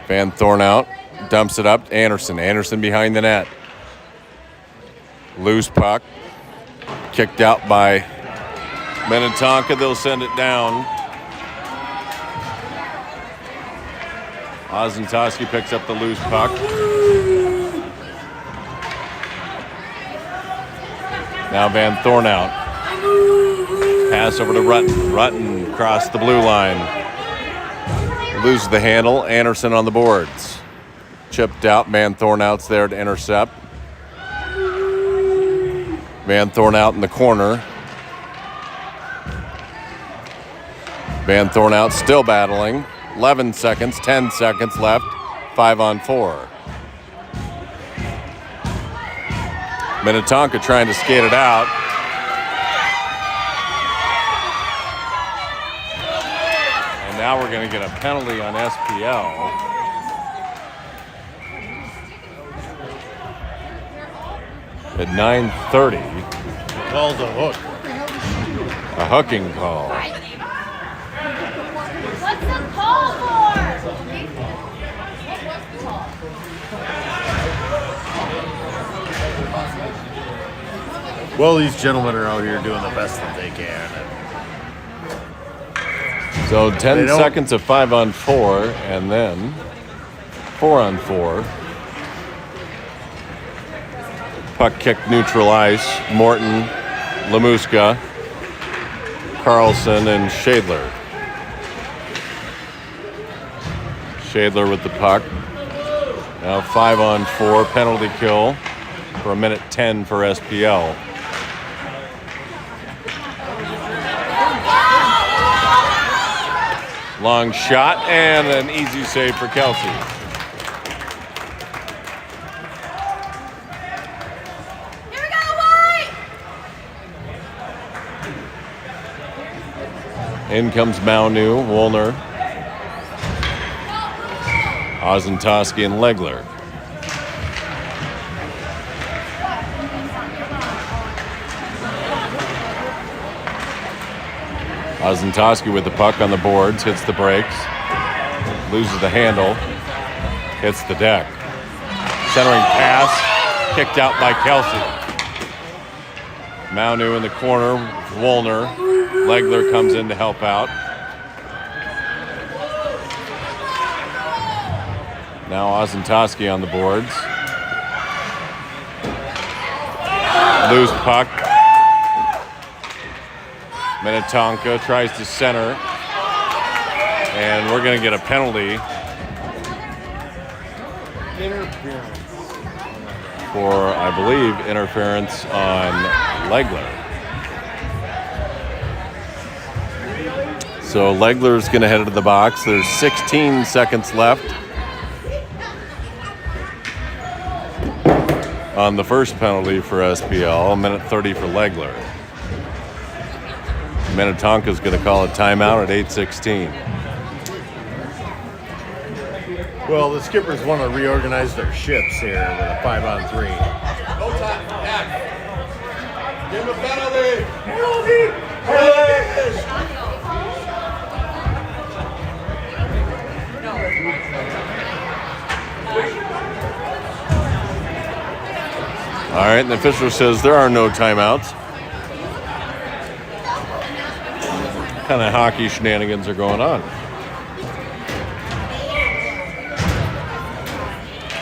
[SPEAKER 2] Van Thorn out, dumps it up to Anderson. Anderson behind the net. Loose puck. kicked out by Minnetonka. They'll send it down. Ozentowski picks up the loose puck. Now Van Thorn out. Pass over to Rutten. Rutten across the blue line. Loses the handle. Anderson on the boards. Chipped out. Van Thorn out's there to intercept. Van Thorn out in the corner. Van Thorn out still battling. 11 seconds, 10 seconds left. 5-on-4. Minnetonka trying to skate it out. And now we're going to get a penalty on SPL. At 9:30.
[SPEAKER 1] Called a hook.
[SPEAKER 2] A hooking call.
[SPEAKER 3] What's the call for?
[SPEAKER 1] Well, these gentlemen are out here doing the best that they can.
[SPEAKER 2] So 10
[SPEAKER 1] They don't-
[SPEAKER 2] seconds of 5-on-4 and then 4-on-4. Puck kick neutral ice. Morton, Lemuska, Carlson, and Shadler. Shadler with the puck. Now 5-on-4, penalty kill for 1:10 for SPL. Long shot and an easy save for Kelsey.
[SPEAKER 3] Here we go, White!
[SPEAKER 2] In comes Maunu, Woolner, Ozentowski, and Legler. Ozentowski with the puck on the boards, hits the brakes, loses the handle, hits the deck. Centering pass, kicked out by Kelsey. Maunu in the corner, Woolner. Legler comes in to help out. Now Ozentowski on the boards. Loose puck. Minnetonka tries to center. And we're going to get a penalty for, I believe, interference on Legler. So Legler's going to head into the box. There's 16 seconds left on the first penalty for SPL, 1:30 for Legler. Minnetonka's going to call a timeout at 8:16.
[SPEAKER 1] Well, the Skippers want to reorganize their ships here with a 5-on-3.
[SPEAKER 4] No time. Back. Give him a penalty.
[SPEAKER 2] All right, and the official says there are no timeouts. What kind of hockey shenanigans are going on?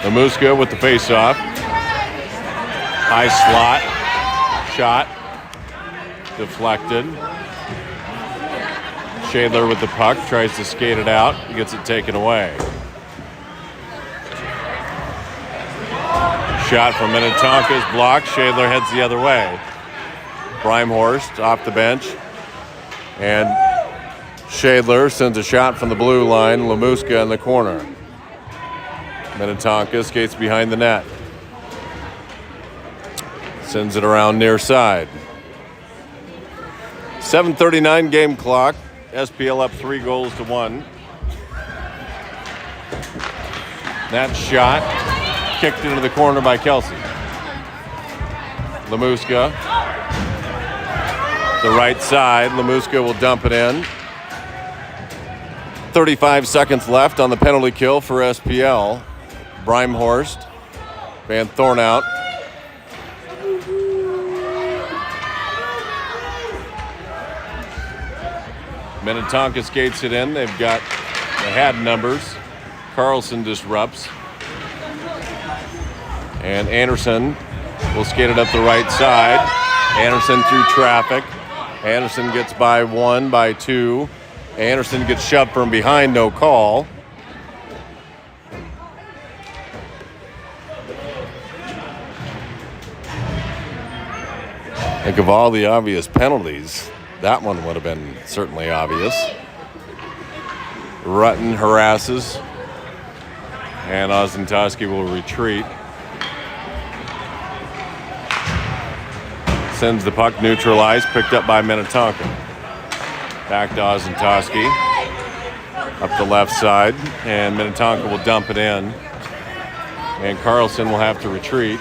[SPEAKER 2] Lemuska with the face-off. High slot. Shot. Deflected. Shadler with the puck. Tries to skate it out. Gets it taken away. Shot from Minnetonka's block. Shadler heads the other way. Brimehorst off the bench. And Shadler sends a shot from the blue line. Lemuska in the corner. Minnetonka skates behind the net. Sends it around near side. 7:39 game clock. SPL up 3-1. That shot kicked into the corner by Kelsey. Lemuska. The right side. Lemuska will dump it in. 35 seconds left on the penalty kill for SPL. Brimehorst. Van Thorn out. Minnetonka skates it in. They had numbers. Carlson disrupts. And Anderson will skate it up the right side. Anderson through traffic. Anderson gets by 1, by 2. Anderson gets shoved from behind, no call. Think of all the obvious penalties. That one would have been certainly obvious. Rutten harasses. And Ozentowski will retreat. Sends the puck neutralized, picked up by Minnetonka. Back to Ozentowski. Up the left side, and Minnetonka will dump it in. And Carlson will have to retreat.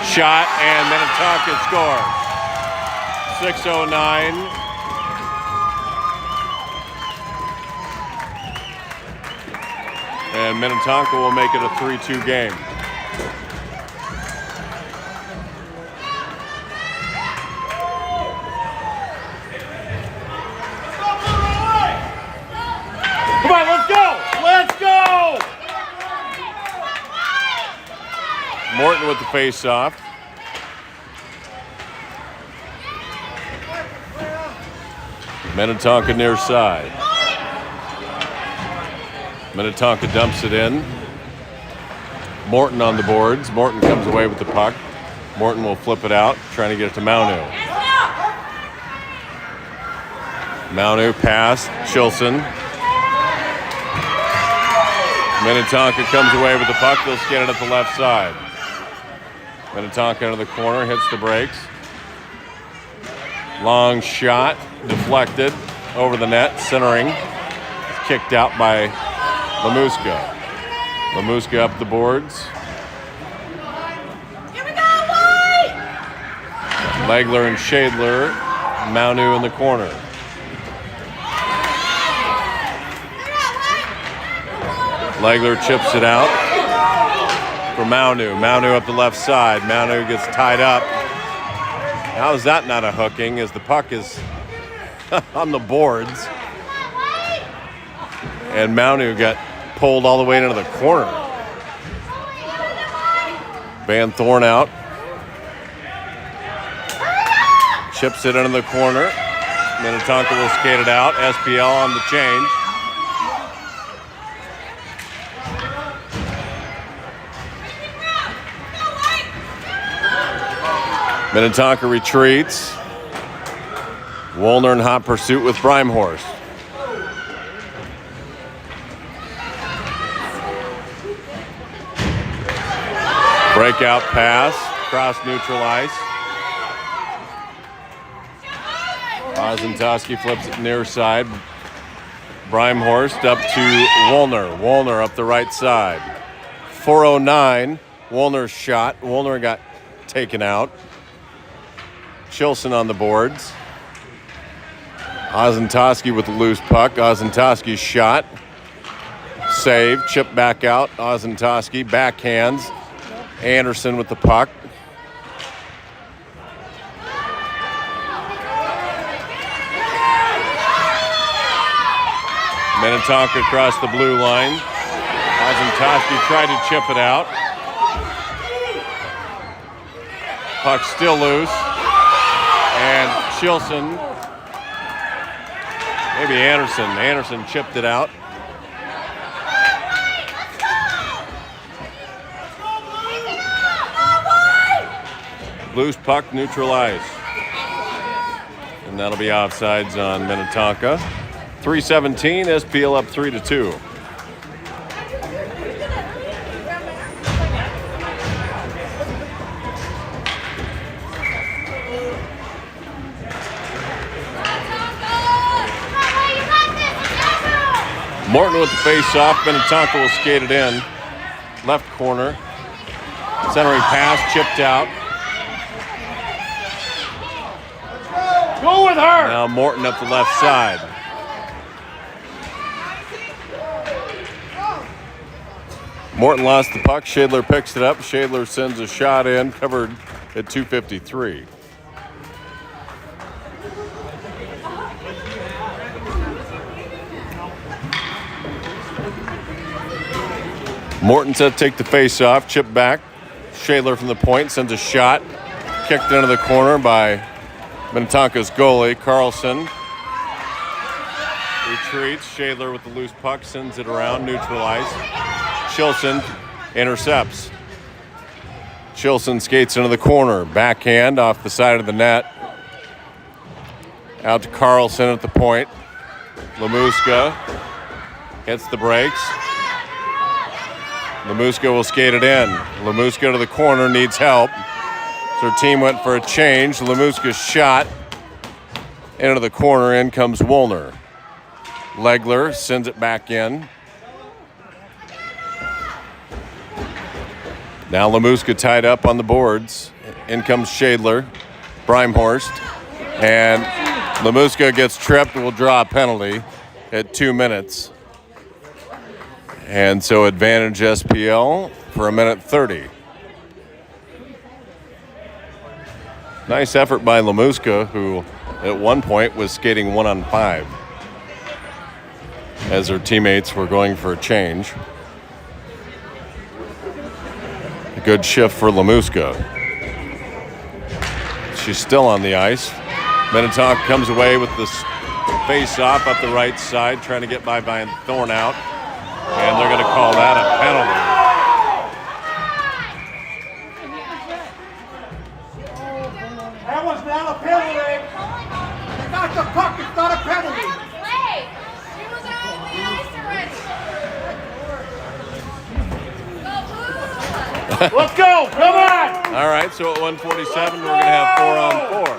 [SPEAKER 2] Shot, and Minnetonka scores. 6:09. And Minnetonka will make it a 3-2 game.
[SPEAKER 4] Come on, let's go! Let's go!
[SPEAKER 2] Morton with the face-off. Minnetonka near side. Minnetonka dumps it in. Morton on the boards. Morton comes away with the puck. Morton will flip it out, trying to get it to Maunu. Maunu pass, Chilson. Minnetonka comes away with the puck. They'll skate it at the left side. Minnetonka into the corner, hits the brakes. Long shot, deflected, over the net, centering. It's kicked out by Lamuska. Lamuska up the boards.
[SPEAKER 3] Here we go, White!
[SPEAKER 2] Legler and Shadler. Maunu in the corner. Legler chips it out for Maunu. Maunu up the left side. Maunu gets tied up. How is that not a hooking as the puck is on the boards? And Maunu got pulled all the way into the corner. Van Thorn out. Chips it into the corner. Minnetonka will skate it out. SPL on the change. Minnetonka retreats. Woolner in hot pursuit with Brimehorst. Breakout pass, cross neutral ice. Ozentowski flips it near side. Brimehorst up to Woolner. Woolner up the right side. 4:09. Woolner's shot. Woolner got taken out. Chilson on the boards. Ozentowski with the loose puck. Ozentowski's shot. Save. Chip back out. Ozentowski backhands. Anderson with the puck. Minnetonka across the blue line. Ozentowski tried to chip it out. Puck still loose. And Chilson, maybe Anderson. Anderson chipped it out. Loose puck, neutral ice. And that'll be offsides on Minnetonka. 3:17, SPL up 3-2. Morton with the face-off. Minnetonka will skate it in. Left corner. Centering pass, chipped out.
[SPEAKER 4] Go with her!
[SPEAKER 2] Now Morton up the left side. Morton lost the puck. Shadler picks it up. Shadler sends a shot in, covered at 253. Mortensen take the face off, chip back. Shadler from the point sends a shot. Kicked into the corner by Minnetonka's goalie, Carlson. Retreats. Shadler with the loose puck, sends it around, neutralized. Chilson intercepts. Chilson skates into the corner. Backhand off the side of the net. Out to Carlson at the point. Lemuska hits the brakes. Lemuska will skate it in. Lemuska to the corner, needs help. So her team went for a change. Lemuska's shot into the corner. In comes Woolner. Legler sends it back in. Now Lemuska tied up on the boards. In comes Shadler, Brimehorst, and Lemuska gets tripped and will draw a penalty at 2 minutes. And so advantage SPL for 1:30. Nice effort by Lemuska, who at one point was skating 1-on-5 as her teammates were going for a change. A good shift for Lemuska. She's still on the ice. Minnetonka comes away with this face-off up the right side, trying to get by Thorne out. And they're going to call that a penalty.
[SPEAKER 4] That was not a penalty. They got the puck. It's not a penalty.
[SPEAKER 3] Play. She was out of the ice already. Go blue.
[SPEAKER 4] Let's go. Come on.
[SPEAKER 2] All right, so at 1:47, we're going to have 4-on-4.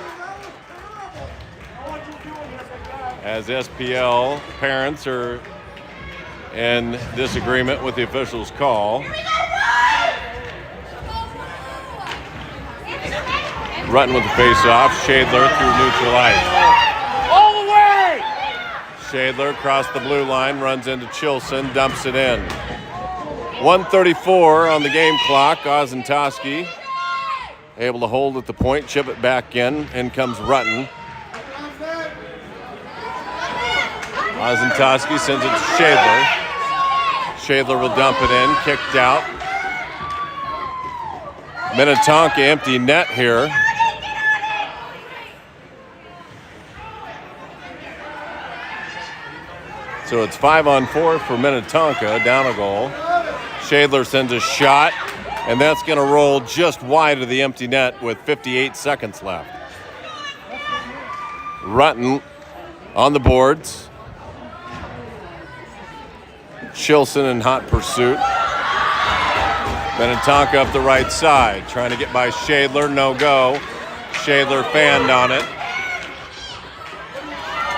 [SPEAKER 2] As SPL parents are in disagreement with the official's call. Rutten with the face-off. Shadler through neutral ice.
[SPEAKER 4] All the way.
[SPEAKER 2] Shadler across the blue line, runs into Chilson, dumps it in. 1:34 on the game clock. Ozentowski able to hold at the point, chip it back in. In comes Rutten. Ozentowski sends it to Shadler. Shadler will dump it in, kicked out. Minnetonka empty net here. So it's 5-on-4 for Minnetonka, down a goal. Shadler sends a shot, and that's going to roll just wide of the empty net with 58 seconds left. Rutten on the boards. Chilson in hot pursuit. Minnetonka up the right side, trying to get by Shadler, no go. Shadler fanned on it.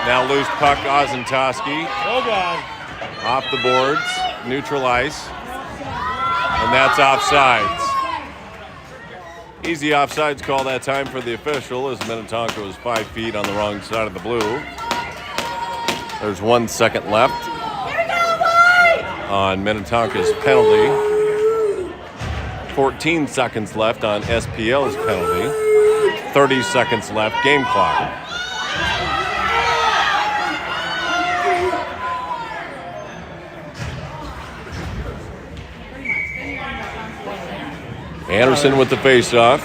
[SPEAKER 2] Now loose puck, Ozentowski.
[SPEAKER 4] Oh, God.
[SPEAKER 2] Off the boards, neutral ice. And that's offsides. Easy offsides call that time for the official as Minnetonka was 5 feet on the wrong side of the blue. There's 1 second left on Minnetonka's penalty. 14 seconds left on SPL's penalty. 30 seconds left, game clock. Anderson with the face-off.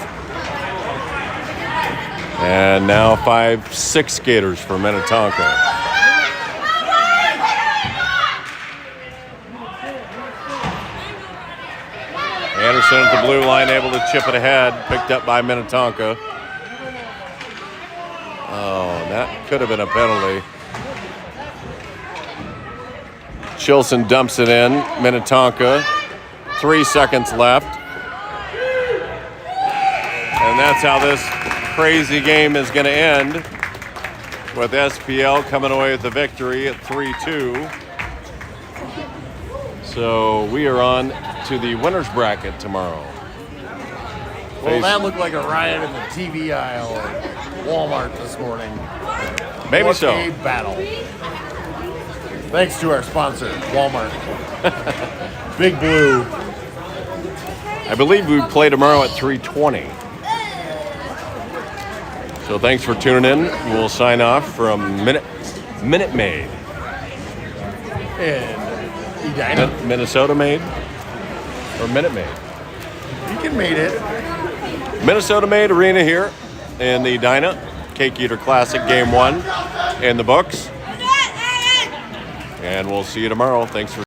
[SPEAKER 2] And now 5-6 skaters for Minnetonka. Anderson at the blue line, able to chip it ahead, picked up by Minnetonka. Oh, that could have been a penalty. Chilson dumps it in, Minnetonka. 3 seconds left. And that's how this crazy game is going to end, with SPL coming away with the victory at 3-2. So we are on to the winner's bracket tomorrow.
[SPEAKER 1] Well, that looked like a riot in the TV aisle at Walmart this morning.
[SPEAKER 2] Maybe so.
[SPEAKER 1] Arcade battle. Thanks to our sponsor, Walmart. Big Blue.
[SPEAKER 2] I believe we play tomorrow at 3:20. So thanks for tuning in. We'll sign off from Minute Maid.
[SPEAKER 1] And Edina.
[SPEAKER 2] Minnesota Maid. or Minute Maid?
[SPEAKER 1] You can meet it.
[SPEAKER 2] Minnesota Maid Arena here in the Dinah Cake Eater Classic Game 1 in the books. And we'll see you tomorrow. Thanks for